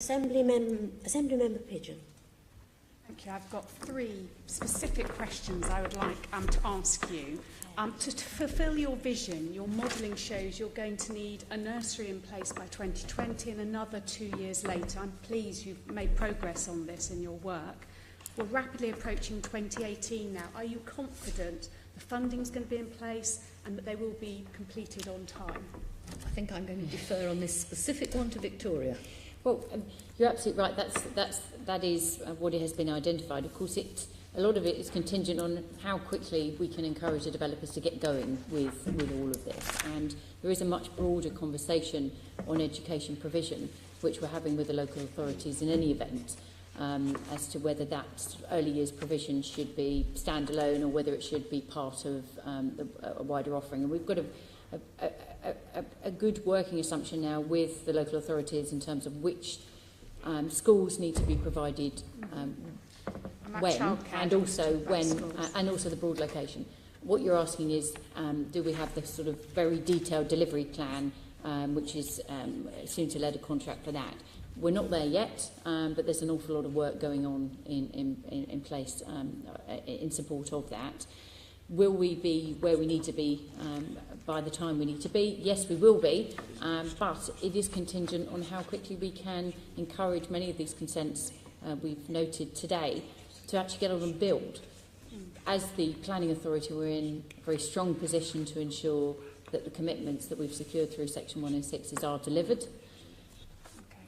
Assemblymember Pidgeon. Thank you. I've got three specific questions I would like to ask you. To fulfil your vision, your modelling shows you're going to need a nursery in place by 2020 and another 2 years later. I'm pleased you've made progress on this in your work. We're rapidly approaching 2018 now. Are you confident the funding's going to be in place and that they will be completed on time? I think I'm going to defer on this specific one to Victoria. Well, you're absolutely right. That is what it has been identified. Of course, a lot of it is contingent on how quickly we can encourage the developers to get going with all of this. And there is a much broader conversation on education provision, which we're having with the local authorities in any event, as to whether that early years provision should be standalone or whether it should be part of a wider offering. And we've got a good working assumption now with the local authorities in terms of which schools need to be provided when, and also the broad location. What you're asking is, do we have the sort of very detailed delivery plan, which is soon to lead a contract for that? We're not there yet, but there's an awful lot of work going on in place in support of that. Will we be where we need to be by the time we need to be? Yes, we will be, but it is contingent on how quickly we can encourage many of these consents we've noted today to actually get on and build. As the planning authority, we're in a very strong position to ensure that the commitments that we've secured through Section 106 are delivered.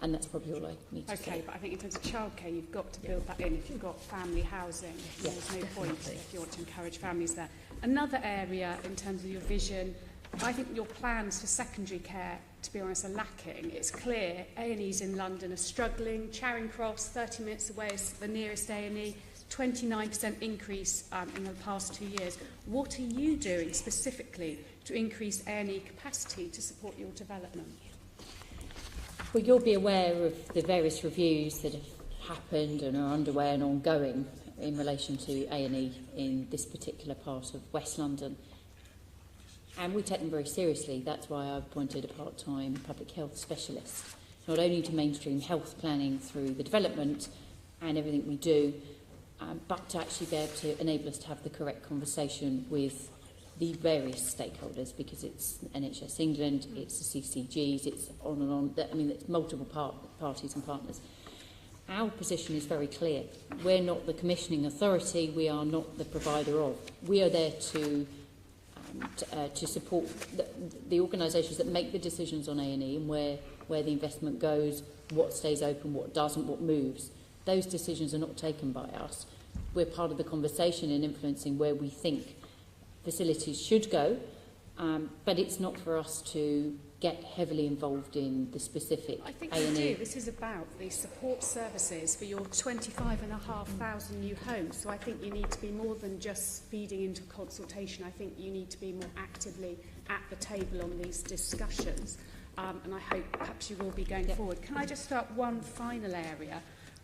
And that's probably all I need to say. Okay, but I think in terms of childcare, you've got to build that in. If you've got family housing, there's no point if you want to encourage families there. Another area in terms of your vision, I think your plans for secondary care, to be honest, are lacking. It's clear A&Es in London are struggling. Charing Cross, 30 minutes away, is the nearest A&E. 29% increase in the past 2 years. What are you doing specifically to increase A&E capacity to support your development? Well, you'll be aware of the various reviews that have happened and are underway and ongoing in relation to A&E in this particular part of West London. And we take them very seriously. That's why I've appointed a part-time public health specialist, not only to mainstream health planning through the development and everything we do, but to actually be able to enable us to have the correct conversation with the various stakeholders, because it's NHS England, it's the CCGs, it's on and on. I mean, it's multiple parties and partners. Our position is very clear. We're not the commissioning authority. We are not the provider of. We are there to support the organisations that make the decisions on A&E and where the investment goes, what stays open, what doesn't, what moves. Those decisions are not taken by us. We're part of the conversation in influencing where we think facilities should go, but it's not for us to get heavily involved in the specific A&E. I think you do. This is about the support services for your 25,500 new homes. So I think you need to be more than just feeding into consultation. I think you need to be more actively at the table on these discussions. And I hope perhaps you will be going forward. Can I just start one final area?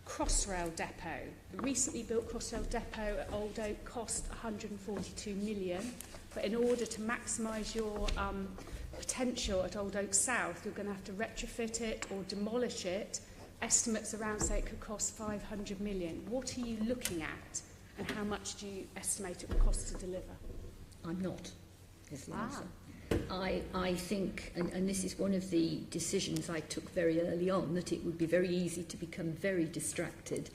Crossrail depot. The recently built Crossrail depot at Old Oak cost 142 million, but in order to maximise your potential at Old Oak South, you're going to have to retrofit it or demolish it. Estimates around say it could cost 500 million. What are you looking at, and how much do you estimate it will cost to deliver? I'm not, is the answer. I think, and this is one of the decisions I took very early on, that it would be very easy to become very distracted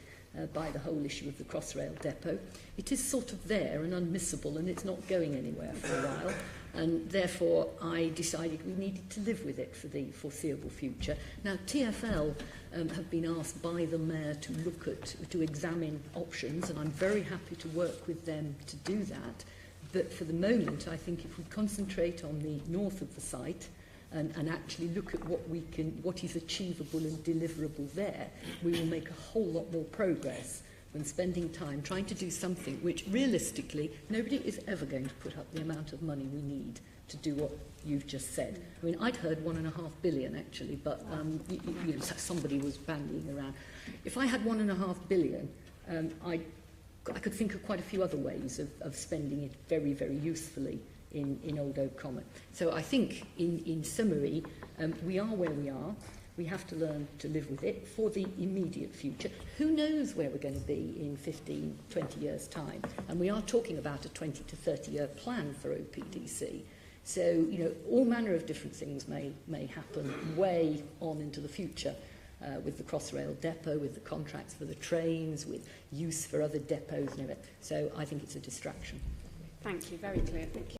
by the whole issue of the Crossrail depot. It is sort of there and unmissable, and it's not going anywhere for a while, and therefore I decided we needed to live with it for the foreseeable future. Now, TfL have been asked by the Mayor to examine options, and I'm very happy to work with them to do that. But for the moment, I think if we concentrate on the north of the site and actually look at what is achievable and deliverable there, we will make a whole lot more progress than spending time trying to do something which, realistically, nobody is ever going to put up the amount of money we need to do what you've just said. I mean, I'd heard 1.5 billion, actually, but somebody was bandying around. If I had 1.5 billion, I could think of quite a few other ways of spending it very, very usefully in Old Oak Common. So I think, in summary, we are where we are. We have to learn to live with it for the immediate future. Who knows where we're going to be in 15, 20 years' time? And we are talking about a 20 to 30-year plan for OPDC. So, you know, all manner of different things may happen way on into the future, with the Crossrail depot, with the contracts for the trains, with use for other depots and everything. So I think it's a distraction. Thank you, very clear. Thank you.